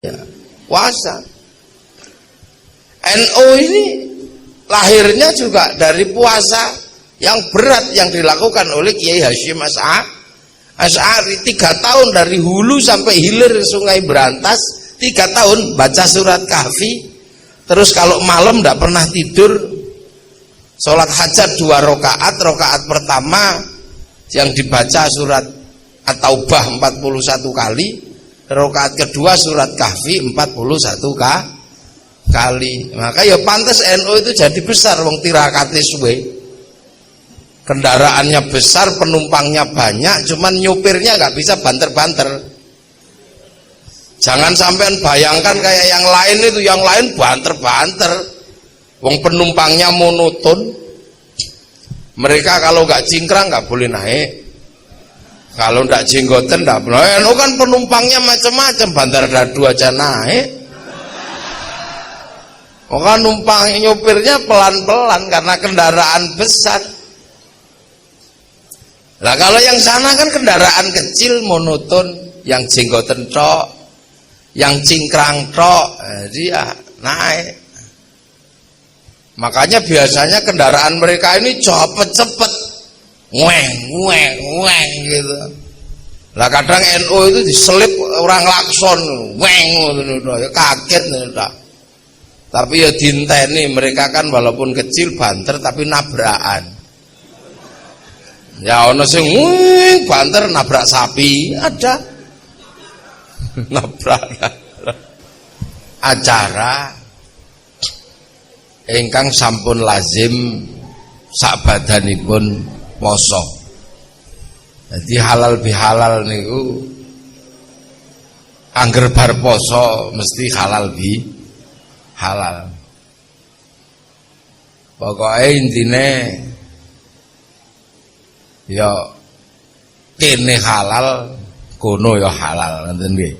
Ya, puasa. NU ini lahirnya juga dari puasa yang berat yang dilakukan oleh Kiai Hasyim Asy'ari. 3 tahun dari hulu sampai hilir Sungai Berantas, 3 tahun baca surat Kahfi. Terus kalau malam tidak pernah tidur, sholat hajat 2 rakaat. Rakaat pertama yang dibaca surat At-Taubah 41 kali, rakaat kedua surat Kahfi 41 kali. Maka ya pantas NU itu jadi besar, wong tirakate suwe. Kendaraannya besar, penumpangnya banyak, cuman nyupirnya nggak bisa banter-banter. Jangan sampean bayangkan kayak yang lain itu, yang lain banter-banter. Wong penumpangnya monoton. Mereka kalau nggak cingkrang nggak boleh naik. Kalau nggak jenggoten nggak boleh. No kan penumpangnya macam-macam, banter dadu aja naik. Oh kan numpang nyupirnya pelan-pelan karena kendaraan besar. Lah kalau yang sana kan kendaraan kecil monoton, yang jenggoten tok, yang cingkrang tok, dia naik. Makanya biasanya kendaraan mereka ini cepet-cepet, weng gitu. Lah kadang NU itu diselip orang lakson, weng, ya kaget nih. Tapi ya dinteni, mereka kan walaupun kecil banter tapi nabrakan. Ya ono sing banter nabrak sapi, ada. Nabrak. Acara ingkang sampun lazim sak badanipun poso. Jadi halal bihalal niku angger bar poso mesti halal halal. Pokoknya intine ya kene halal, kono ya halal, ngoten nggih.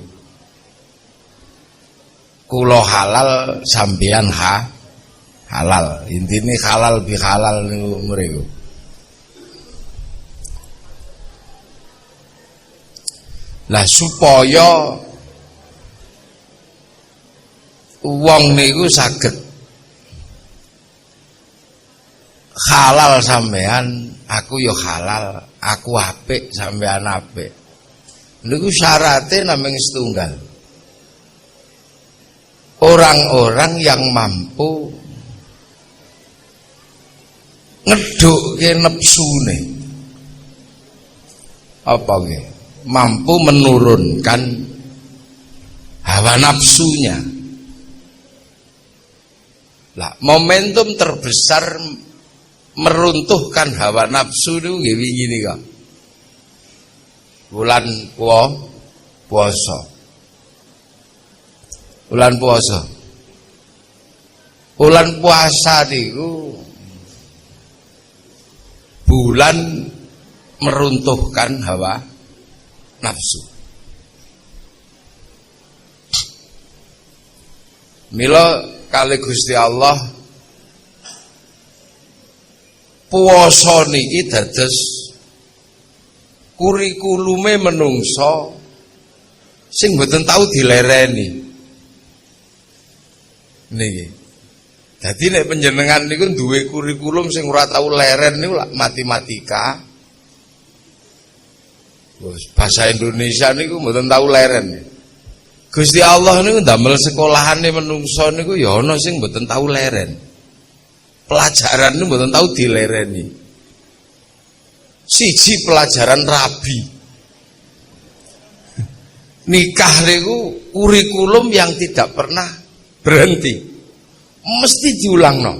Kula halal, sampeyan halal. Intine halal bihalal niku mriku. Lah supaya wong niku saged halal sampean, aku ya halal, aku apik sampean apik. Niku syaratnya namung setunggal. Orang-orang yang mampu ngedukke nepsune. Apa nggih? Mampu menurunkan hawa nafsunya. Lah momentum terbesar meruntuhkan hawa nafsu itu nggih wingi nika. Bulan puasa. Bulan puasa. Bulan puasa niku bulan meruntuhkan hawa nafsu. Mila kali Gusti Allah puasa niki dados kurikulume menungso sing mboten tau dilereni. Niki. Dadi nek panjenengan niku duwe kurikulum sing ora tau leren niku lak matematika. Bahasa Indonesia niku mboten tau leren. Gusti Allah niku ndamel sekolahane menungso niku ya ana sing mboten tau leren. Pelajaran niku mboten tau dilereni. Siji pelajaran rabi. Nikah niku kurikulum yang tidak pernah berhenti, mesti diulangno.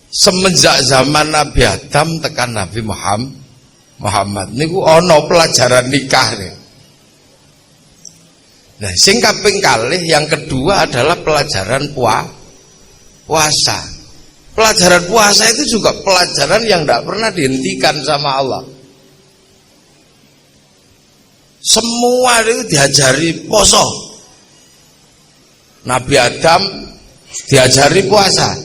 Semenjak zaman Nabi Adam tekan Nabi Muhammad niku ana pelajaran nikah nih. Nah, sing kaping kalih yang kedua adalah pelajaran puasa. Pelajaran puasa itu juga pelajaran yang tidak pernah dihentikan sama Allah. Semua itu diajari poso. Nabi Adam diajari puasa,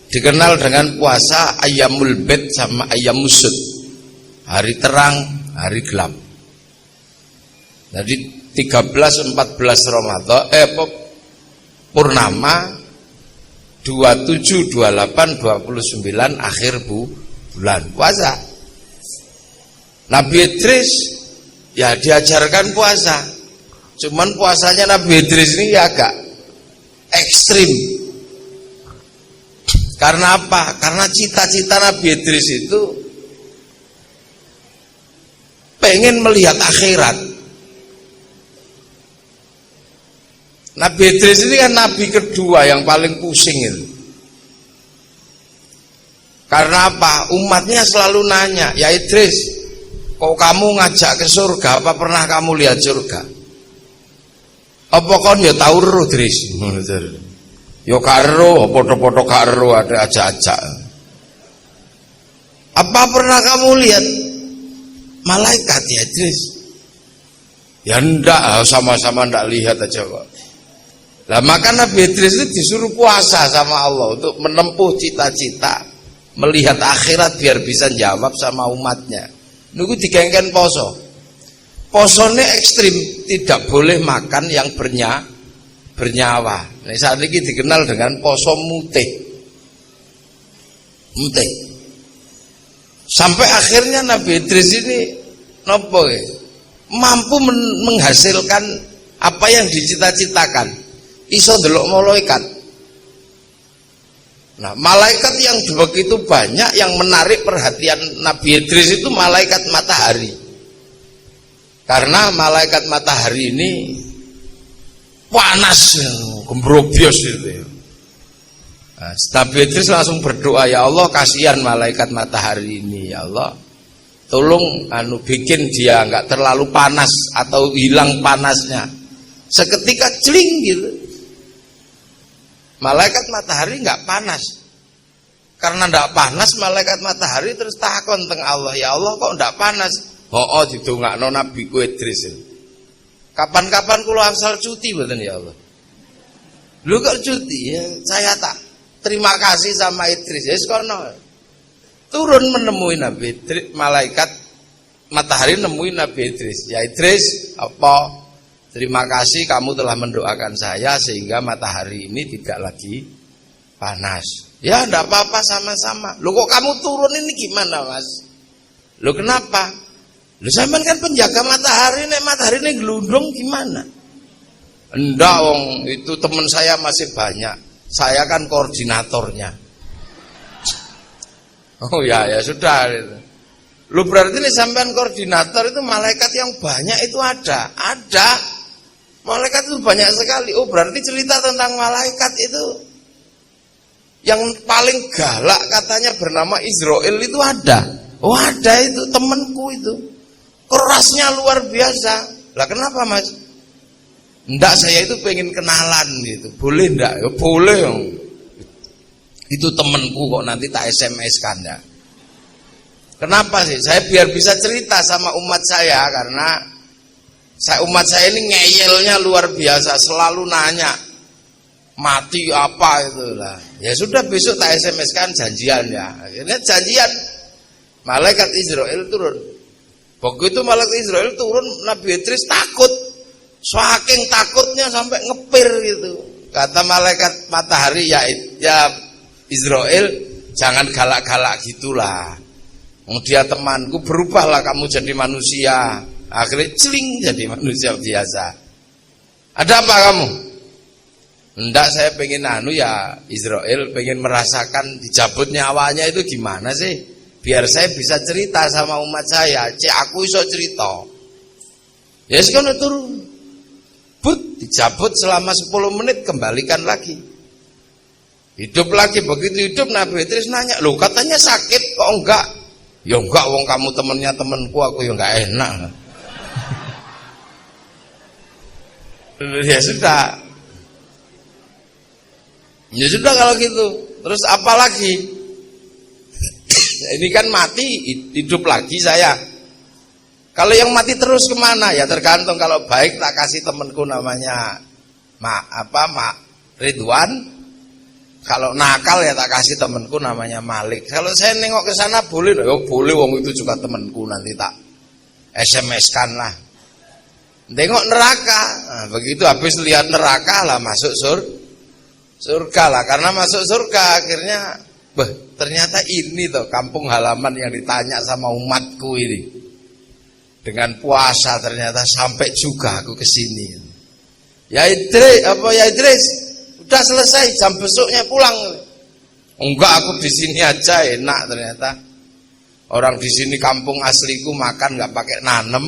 dikenal dengan puasa Ayyamul Bid sama Ayyamus Sud, hari terang, hari gelap. Jadi 13, 14 Ramadan, purnama, 27, 28, 29 akhir bulan puasa. Nabi Idris ya diajarkan puasa. Cuman puasanya Nabi Idris ini ya agak ekstrim. Karena apa? Karena cita-cita Nabi Idris itu pengen melihat akhirat. Nabi Idris ini kan nabi kedua yang paling pusing itu. Karena apa? Umatnya selalu nanya, ya Idris, kok kamu ngajak ke surga, apa pernah kamu lihat surga? Apa kon ya tahu ro Idris? Yo karo, foto-foto karo ada aja-aja. Apa pernah kamu lihat malaikat ya Idris? Ya ndak, sama-sama ndak lihat aja kok. Lah maka Nabi Idris itu disuruh puasa sama Allah untuk menempuh cita-cita melihat akhirat biar bisa jawab sama umatnya. Niku digengken poso. Posone ekstrim, tidak boleh makan yang bernyawa. Nah, saat ini dikenal dengan poso mutih. Mutih. Sampai akhirnya Nabi Idris ini nopo ya? Mampu menghasilkan apa yang dicita-citakan. Iso ndelok malaikat. Nah, malaikat yang begitu banyak yang menarik perhatian Nabi Idris itu malaikat matahari. Karena malaikat matahari ini panas, gembrobios itu. Nah, Nabi Idris langsung berdoa, ya Allah kasihan malaikat matahari ini, ya Allah. Tolong bikin dia enggak terlalu panas atau hilang panasnya. Seketika celing gitu. Malaikat matahari enggak panas. Karena enggak panas malaikat matahari terus takon teng Allah, ya Allah kok enggak panas? Oh didongakno Nabi ku Idris. Kapan-kapan kula asal cuti mboten ya Allah. Lu kok cuti ya? Saya tak terima kasih sama Idris. Ya sekono. Turun menemui Nabi Idris, malaikat matahari nemuin Nabi Idris. Ya Idris, apa? Terima kasih kamu telah mendoakan saya sehingga matahari ini tidak lagi panas. Ya enggak apa-apa sama-sama. Loh kok kamu turun ini gimana Mas? Loh kenapa? Loh sampean kan penjaga matahari, nek matahari ini gelundung gimana? Enggak wong, itu teman saya masih banyak. Saya kan koordinatornya. Oh ya sudah. Loh berarti nih sampean koordinator itu malaikat yang banyak itu ada. Ada. Malaikat itu banyak sekali. Oh berarti cerita tentang malaikat itu yang paling galak katanya bernama Israel itu ada. Oh ada itu temanku itu. Kerasnya luar biasa. Lah kenapa Mas? Enggak, saya itu pengen kenalan gitu. Boleh enggak? Ya, boleh. Itu temanku kok nanti tak SMS-kan ya. Kenapa sih? Saya biar bisa cerita sama umat saya karena umat saya ini ngeyelnya luar biasa, selalu nanya mati apa itu lah. Ya sudah besok tak SMS-kan janjian ya. Akhirnya janjian. Malaikat Israel turun. Begitu malaikat Israel turun, Nabi Idris takut. Saking takutnya sampai ngepir gitu. Kata malaikat matahari, ya Israel, jangan galak-galak gitulah. Dia temanku, berubahlah kamu jadi manusia. Akhirnya celing jadi manusia biasa. Ada apa kamu? Enggak, saya pengen ya Israel, pengen merasakan dicabut nyawanya itu gimana sih? Biar saya bisa cerita sama umat saya. Aku iso cerita. Ya sekarang turun. Dicabut selama 10 menit, kembalikan lagi. Hidup lagi, begitu hidup Nabi Idris nanya, loh katanya sakit kok enggak? Ya enggak, wong kamu temennya temenku, aku ya enggak enak. Ya sudah. Ya sudah kalau gitu. Terus apa lagi? Ini kan mati, hidup lagi saya. Kalau yang mati terus kemana? Ya tergantung. Kalau baik tak kasih temanku namanya Mak Ridwan. Kalau nakal ya tak kasih temanku namanya Malik. Kalau saya nengok ke sana boleh, ya boleh. Wong itu juga temanku, nanti tak SMS-kan lah. Tengok neraka. Nah, begitu habis lihat neraka lah masuk surga lah. Karena masuk surga akhirnya, ternyata ini toh kampung halaman yang ditanya sama umatku ini. Dengan puasa ternyata sampai juga aku ke sini. Ya Idris, udah selesai, jam besoknya pulang. Enggak, aku di sini aja enak ternyata. Orang di sini kampung asliku makan nggak pakai nanem.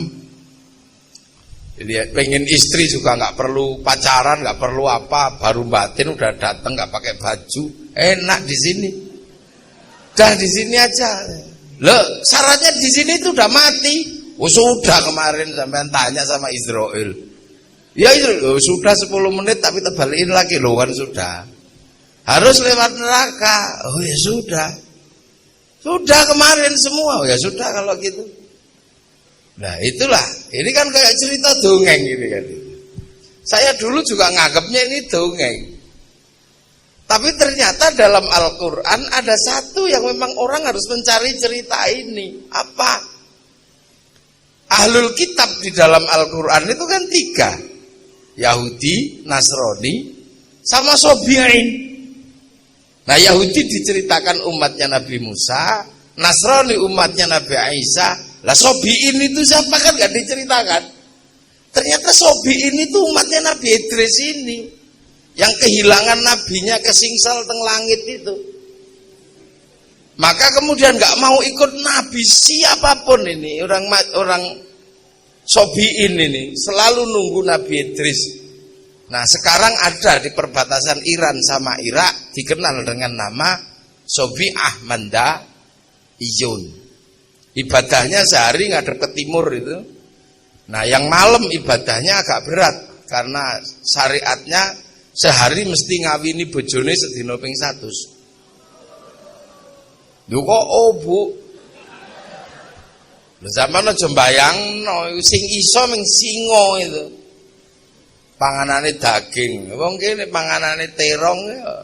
Lihat, pengen istri juga nggak perlu pacaran, nggak perlu apa, baru batin udah datang nggak pakai baju, enak di sini. Dah di sini aja. Loh, syaratnya di sini itu udah mati. Oh sudah, kemarin sampai tanya sama Israel. Ya itu sudah 10 menit tapi terbalikin lagi loh kan sudah. Harus lewat neraka. Oh ya sudah. Sudah kemarin semua. Oh ya sudah kalau gitu. Nah itulah, ini kan kayak cerita dongeng ini kan. Saya dulu juga nganggapnya ini dongeng. Tapi ternyata dalam Al-Quran ada satu yang memang orang harus mencari cerita ini. Apa? Ahlul kitab di dalam Al-Quran itu kan 3. Yahudi, Nasrani, sama Sobi'in. Nah Yahudi diceritakan umatnya Nabi Musa, Nasrani umatnya Nabi Isa. Lah Sobi'in itu siapa kan gak diceritakan. Ternyata Sobi'in itu umatnya Nabi Idris ini, yang kehilangan nabinya kesingsal teng langit itu. Maka kemudian gak mau ikut nabi siapapun ini. Orang Sobi'in ini selalu nunggu Nabi Idris. Nah sekarang ada di perbatasan Iran sama Irak, dikenal dengan nama Sobi'ah Manda Iyun. Ibadahnya sehari ngadep ke timur itu. Nah yang malam ibadahnya agak berat, karena syariatnya sehari mesti ngawini bojone sedina ping 100. Lho kok Bu? Lho sampeyan aja mbayangno sing iso ming singa itu. Panganane daging, wong kene panganane terong ya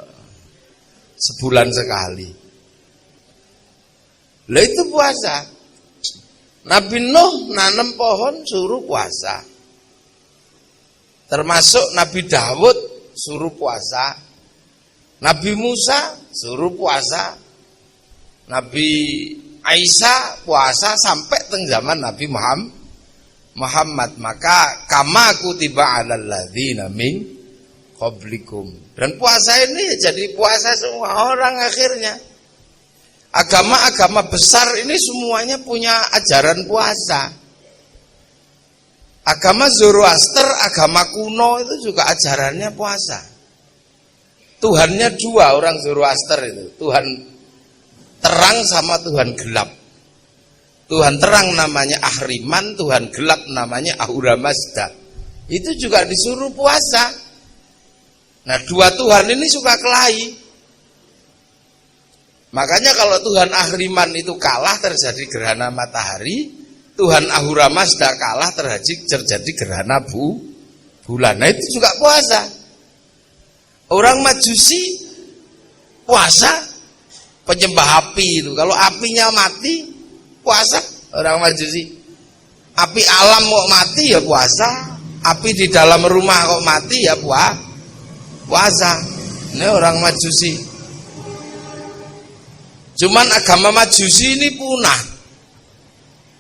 sebulan sekali. Lah itu puasa. Nabi Nuh nanam pohon suruh puasa. Termasuk Nabi Dawud suruh puasa. Nabi Musa suruh puasa. Nabi Isa puasa sampai teng zaman Nabi Muhammad. Maka kama kutiba 'alal ladzina min qablikum. Dan puasa ini jadi puasa semua orang akhirnya. Agama-agama besar ini semuanya punya ajaran puasa. Agama Zoroaster, agama kuno itu juga ajarannya puasa. Tuhannya 2 orang Zoroaster itu. Tuhan terang sama Tuhan gelap. Tuhan terang namanya Ahriman, Tuhan gelap namanya Ahura Mazda. Itu juga disuruh puasa. Nah 2 Tuhan ini suka kelahi. Makanya kalau Tuhan Ahriman itu kalah terjadi gerhana matahari, Tuhan Ahura Mazda kalah terjadi gerhana bulan. Nah itu juga puasa. Orang Majusi puasa, penyembah api itu. Kalau apinya mati, puasa orang Majusi. Api alam kok mati ya puasa. Api di dalam rumah kok mati ya puasa. Ini orang Majusi. Cuman agama Majusi ini punah.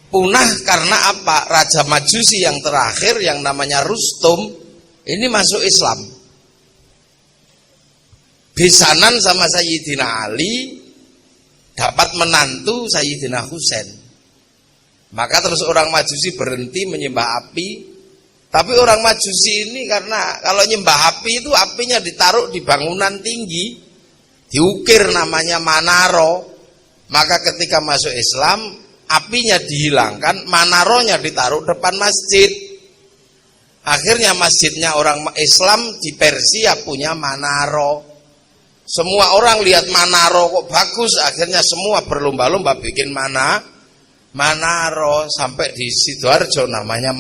Punah karena apa? Raja Majusi yang terakhir yang namanya Rustum ini masuk Islam. Besanan sama Sayyidina Ali, dapat menantu Sayyidina Husain. Maka terus orang Majusi berhenti menyembah api. Tapi orang Majusi ini karena kalau nyembah api itu apinya ditaruh di bangunan tinggi, diukir namanya Manaro. Maka ketika masuk Islam, apinya dihilangkan, Manaronya ditaruh depan masjid. Akhirnya masjidnya orang Islam di Persia punya Manaro. Semua orang lihat Manaro kok bagus, akhirnya semua berlomba-lomba bikin Manaro. Sampai di Sidoarjo namanya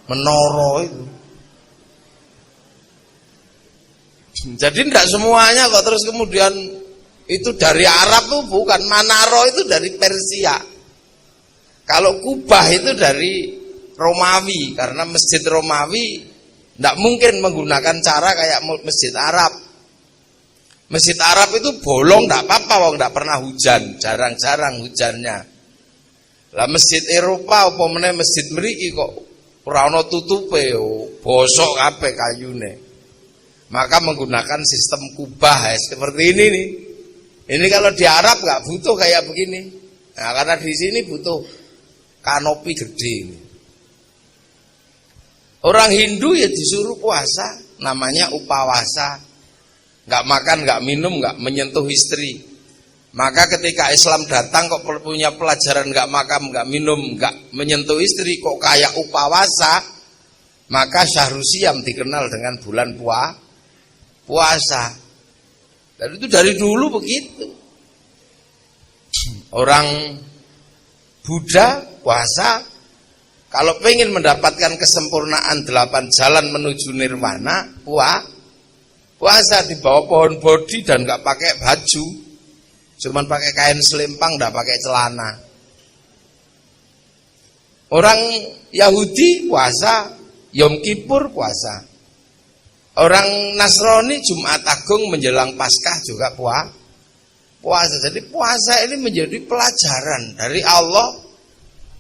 Menoro itu. Jadi tidak semuanya kok terus kemudian itu dari Arab tuh bukan. Manaro itu dari Persia. Kalau Kubah itu dari Romawi, karena masjid Romawi tidak mungkin menggunakan cara kayak masjid Arab. Masjid Arab itu bolong tidak apa-apa, wong tidak pernah hujan, jarang-jarang hujannya. Lah masjid Eropa apa meneh masjid mriki kok ora ana tutupe, bosok kabeh kayune. Maka menggunakan sistem kubah seperti ini nih. Ini kalau di Arab nggak butuh kayak begini. Nah, karena di sini butuh kanopi gede. Orang Hindu ya disuruh puasa, namanya upawasa. Nggak makan, nggak minum, nggak menyentuh istri. Maka ketika Islam datang kok punya pelajaran nggak makan, nggak minum, nggak menyentuh istri, kok kayak upawasa, maka Syahrul Siyam dikenal dengan bulan puasa. Dan itu dari dulu begitu. Orang Buddha puasa, kalau pengen mendapatkan kesempurnaan 8 jalan menuju nirwana, puasa di bawah pohon bodhi dan nggak pakai baju, cuman pakai kain selempang, nggak pakai celana. Orang Yahudi puasa, Yom Kippur puasa. Orang Nasrani Jumat Agung menjelang Paskah juga puasa. Jadi puasa ini menjadi pelajaran dari Allah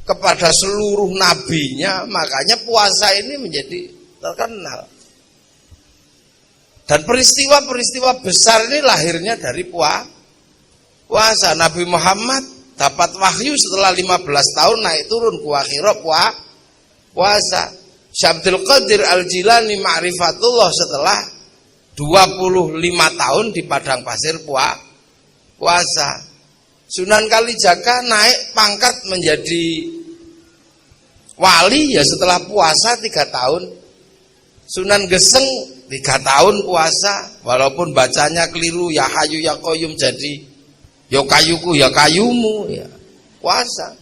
kepada seluruh nabinya, makanya puasa ini menjadi terkenal. Dan peristiwa-peristiwa besar ini lahirnya dari puasa. Nabi Muhammad dapat wahyu setelah 15 tahun naik turun ke Hira puasa. Syabdul Qadir Al-Jilani Ma'rifatullah setelah 25 tahun di padang pasir puasa. Sunan Kalijaga naik pangkat menjadi wali ya setelah puasa 3 tahun. Sunan Geseng 3 tahun puasa, walaupun bacanya keliru, ya Hayu ya Qayyum jadi ya kayuku ya kayumu, ya puasa.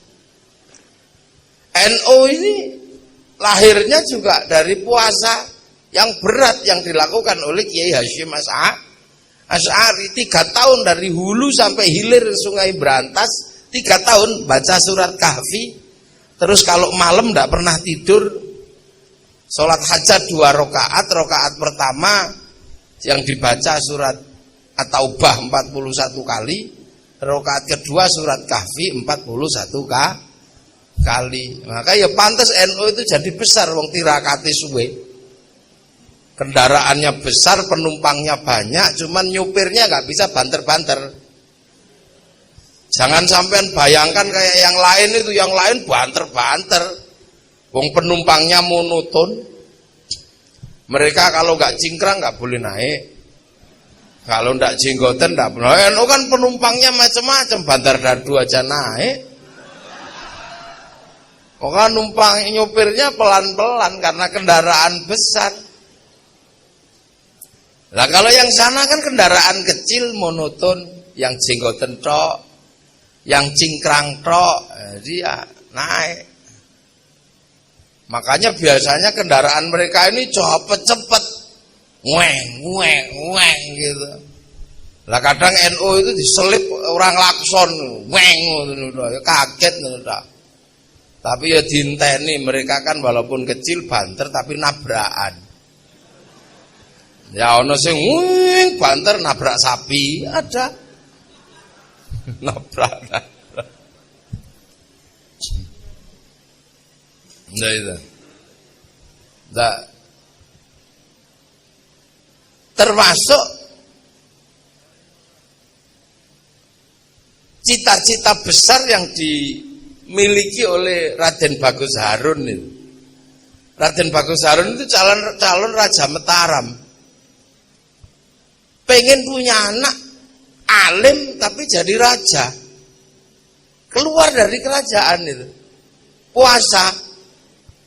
NU ini lahirnya juga dari puasa yang berat yang dilakukan oleh Kiai Hasyim Asy'ari. 3 tahun dari hulu sampai hilir Sungai Brantas, 3 tahun baca surat Kahfi. Terus kalau malam tidak pernah tidur, sholat hajat 2 rakaat. Rakaat pertama yang dibaca surat At-Taubah 41 kali, rakaat kedua surat Kahfi 41 kali. Maka ya pantas NU itu jadi besar, wong tirakati suwe. Kendaraannya besar, penumpangnya banyak, cuman nyupirnya nggak bisa banter-banter. Jangan sampean bayangkan kayak yang lain banter-banter. Wong penumpangnya monoton. Mereka kalau nggak cingkrang nggak boleh naik. Kalau nggak jenggoten nggak boleh. NU kan penumpangnya macam-macam, banter dadu aja naik. Maka numpang nyopirnya pelan-pelan karena kendaraan besar. Lah kalau yang sana kan kendaraan kecil monoton, yang jenggoten tok, yang cingkrang tok, dia naik. Makanya biasanya kendaraan mereka ini cepet-cepet, weng gitu. Lah kadang NU itu diselip orang lakson, weng, kaget udah. Tapi ya dinteni, mereka kan walaupun kecil banter tapi nabrakan. Ya ono sing banter nabrak sapi, ada. Nabrak. Nah itu. Nah, termasuk cita-cita besar yang dimiliki oleh Raden Bagus Harun itu. Raden Bagus Harun itu calon Raja Mataram. Pengen punya anak alim tapi jadi raja. Keluar dari kerajaan itu. Puasa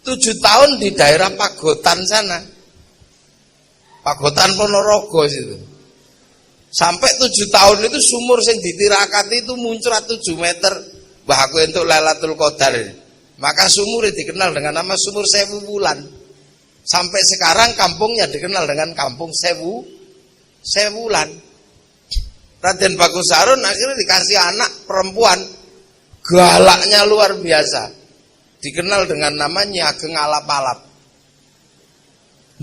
7 tahun di daerah Pagotan sana. Pagotan Ponorogo situ. Sampai 7 tahun itu sumur yang ditirakati itu muncrat 7 meter. Bahku untuk Lailatul Qadar. Maka sumur dikenal dengan nama Sumur Sewu Wulan. Sampai sekarang kampungnya dikenal dengan Kampung Sewulan. Raden Bagus Harun akhirnya dikasih anak perempuan, galaknya luar biasa. dikenal dengan namanya Ageng Alap-alap.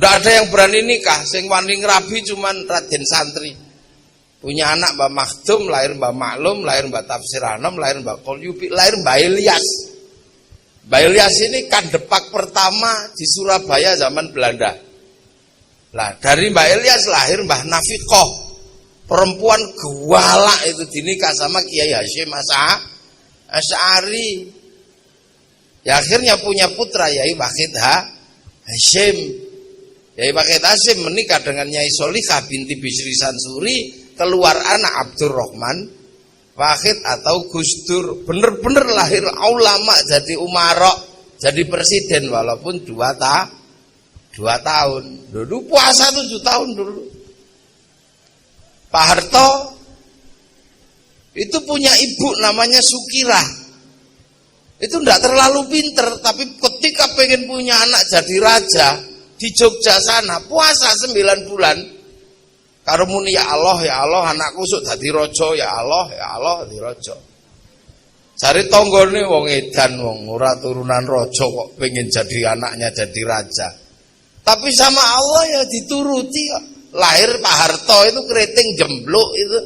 Ndak ada yang berani nikah, sing wani ngrabi cuman Raden Santri. Punya anak Mbah Makhdum, lahir Mbah Maklum, lahir Mbah Tafsir Anom, lahir Mbah Kolyubi, lahir Mbah Ilyas. Mbah Ilyas ini kandepak pertama di Surabaya zaman Belanda. Lah dari Mbah Ilyas lahir Mbah Nafikoh, perempuan gewalak itu dinikah sama Kiai Hasyim Asy'ari. Ya akhirnya punya putra Yai Wahid Hasyim. Yai Wahid Hasyim menikah dengan Nyai Solikah binti Bisri Sansuri, keluar anak Abdurrahman Wahid atau Gusdur. Bener-bener lahir ulama, jadi umarok, jadi presiden walaupun 2 tahun. Dulu puasa 7 tahun dulu. Pak Harto itu punya ibu namanya Sukirah. Itu enggak terlalu pinter, tapi ketika pengen punya anak jadi raja di Jogja sana, puasa 9 bulan. Karo muni ya Allah anakku sok dadi raja, ya Allah dadi raja. Cari tanggane wong edan, wong ora turunan raja kok pengen jadi anaknya jadi raja. Tapi sama Allah ya dituruti kok. Lahir Pak Harto itu keriting jembluk itu.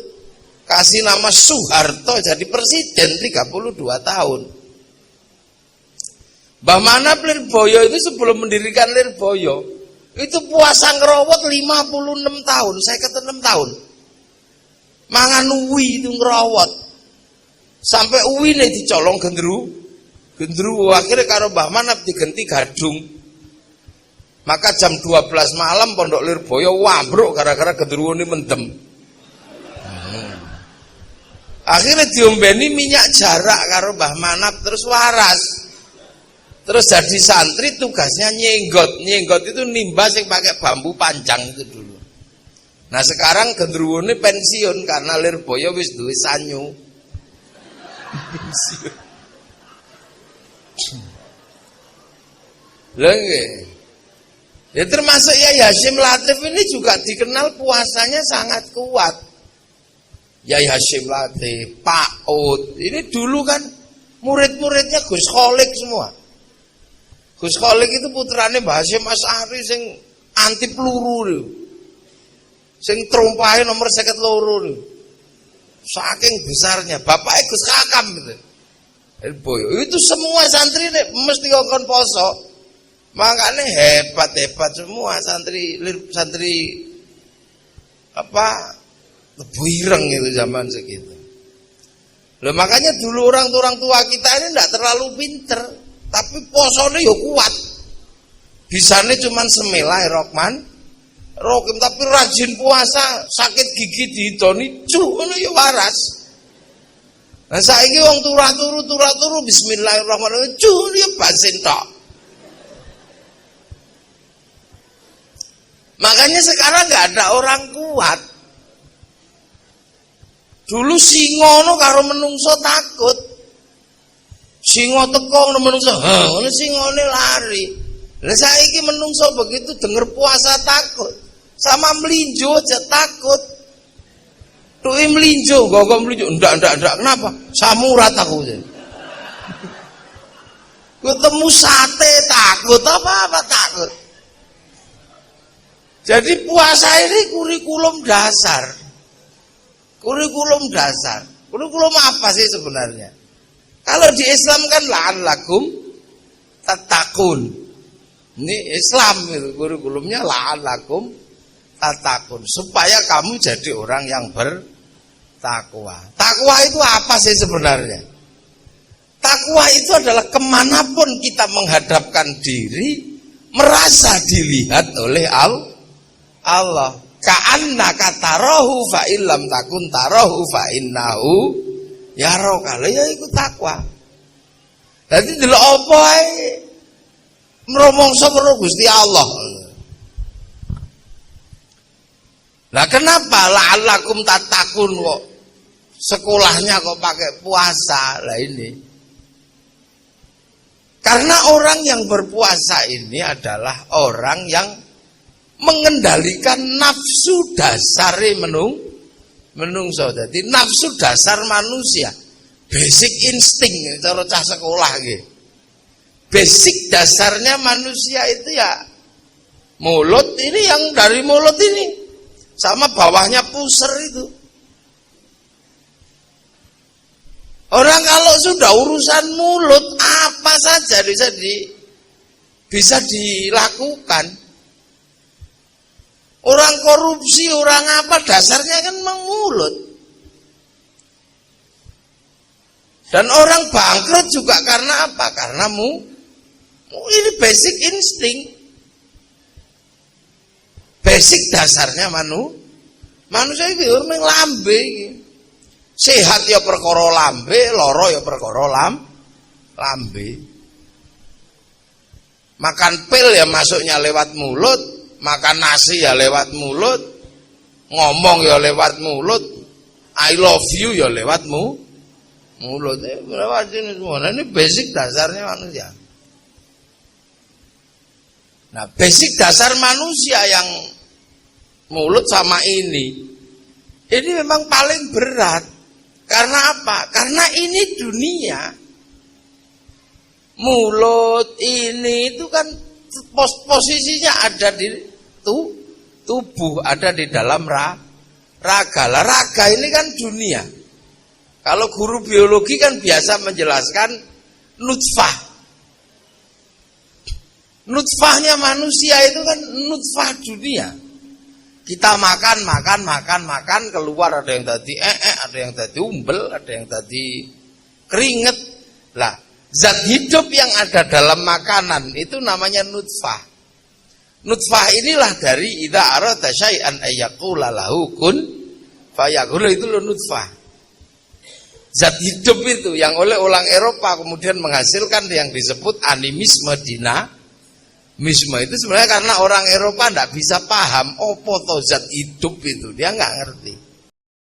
Kasih nama Soeharto jadi presiden 32 tahun. Mbah Manap Lirboyo itu sebelum mendirikan Lirboyo itu puasa ngerawat 56 tahun, saya kata 6 tahun. Mangan uwi itu ngerawat. Sampai uwi nih dicolong gendru akhirnya karo Mbah Manap diganti gadung. Maka jam 12 malam Pondok Lirboyo wabruk gara-gara gendruwo ini mendem. Akhirnya diombeni minyak jarak karo Mbah Manap terus waras. Terus jadi santri tugasnya nyenggot itu nimba sing pakai bambu panjang itu dulu. Nah sekarang gendruwo ini pensiun karena Lirboyo wis duwe sanyu. Pensiun. Lha nggih. Ya termasuk Yai Hasyim Latif ini juga dikenal puasanya sangat kuat. Yai Hasyim Latif, Pak Ud, ini dulu kan murid-muridnya Gus Kholik semua. Gus Kholik itu putrane Mbah Hasyim Asy'ari sing anti peluru lho. Sing trompahe nomor 52 lho. Saking besarnya, bapaknya Gus Kakam gitu. Itu semua santri mesti ngongkon poso. Makanya hebat semua santri apa Buireng itu zaman segitu. Loh, makanya dulu orang tua kita ini enggak terlalu pinter, tapi posone yo kuat. Bisane cuman Bismillahirrahmanirrahim, tapi rajin puasa, sakit gigi didoni ngono yo waras. Nah saiki wong turu Bismillahirrahmanirrahim yo basin tok. Makanya sekarang nggak ada orang kuat. Dulu singo no karo menungso takut. Singo teko no menungso, ngono singone lari. Lah saiki menungso begitu denger puasa takut. Sama melinjo aja takut. Tuh melinjo, gak melinjo. Enggak. Kenapa? Samurat aku. Ketemu sate takut apa takut. Jadi puasa ini kurikulum dasar. Kurikulum apa sih sebenarnya? Kalau di Islam kan la'allakum tattaqun. Ini Islam itu kurikulumnya la'allakum tattaqun, supaya kamu jadi orang yang bertakwa. Takwa itu apa sih sebenarnya? Takwa itu adalah kemanapun kita menghadapkan diri, merasa dilihat oleh Allah. Ka'annaka tarahu fa illam takun tarahu fa innahu yaraka. Ya iku takwa. Dadi delok apa ae mromongso karo Gusti Allah. Lah kenapa la'allakum tattaqun kok sekolahnya kok pakai puasa? Lah ini. Karena orang yang berpuasa ini adalah orang yang mengendalikan nafsu dasar menungso. Jadi nafsu dasar manusia, basic insting cara cah sekolah nggih. basic dasarnya manusia itu ya mulut ini, yang dari mulut ini sama bawahnya pusar itu. Orang kalau sudah urusan mulut apa saja bisa dilakukan. Orang korupsi, orang apa dasarnya kan memang mulut. Dan orang bangkrut juga karena apa? Karena ini basic insting. Basic dasarnya manusia itu memang lambe. Sehat ya perkara lambe, loro ya perkara lambe. Makan pil ya masuknya lewat mulut, makan nasi ya lewat mulut, ngomong ya lewat mulut, I love you ya lewat mulut. Lewat ini semua. Nah, ini basic dasarnya manusia. Nah, basic dasar manusia yang mulut sama ini memang paling berat. Karena apa? Karena ini dunia. Mulut ini itu kan posisinya ada di tubuh, ada di dalam raga. Lah raga ini kan dunia. Kalau guru biologi kan biasa menjelaskan nutfah. Nutfahnya manusia itu kan nutfah dunia. Kita makan, keluar ada yang tadi ada yang tadi umbel, ada yang tadi keringet. Lah, zat hidup yang ada dalam makanan itu namanya nutfah. Nutfah inilah dari idza arada syai'an ayyaqula lahu kun fayakun, itu loh nutfah. Zat hidup itu yang oleh orang Eropa kemudian menghasilkan yang disebut animisme dinamisme. Itu sebenarnya karena orang Eropa tidak bisa paham apa to zat hidup itu, dia nggak ngerti.